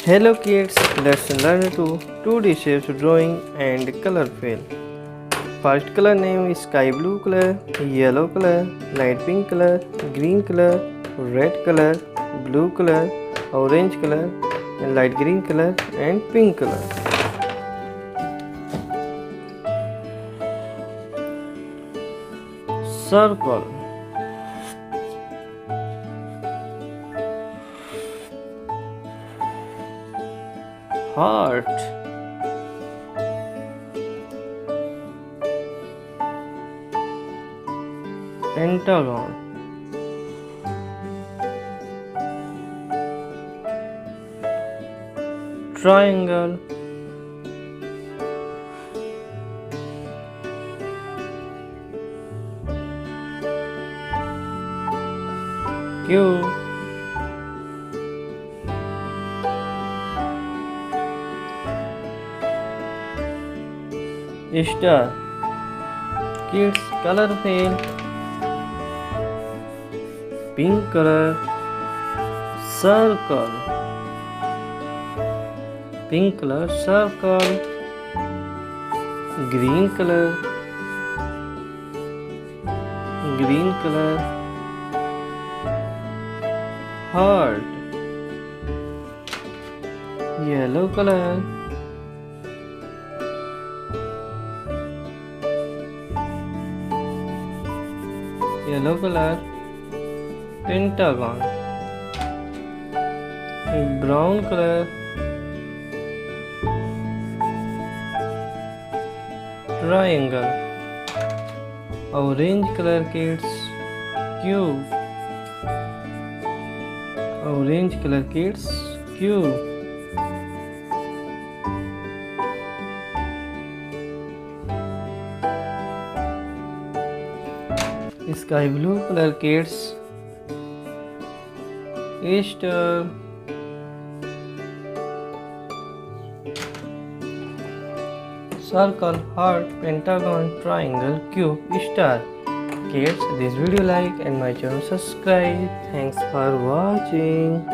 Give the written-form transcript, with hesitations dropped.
Hello kids, let's learn to 2D shapes drawing and color fill. First color name is sky blue color, yellow color, light pink color, green color, red color, blue color, orange color, and light green color and pink color. Circle, heart, pentagon, triangle, cube, star. Kids color fill, pink color, circle, pink color, circle, green color, green color, heart, yellow color, yellow color, pentagon, brown color, triangle, orange color kids, cube, orange color kids, cube, sky blue color kids, star, circle, heart, pentagon, triangle, cube, star. Kids, this video like and my channel subscribe. Thanks for watching.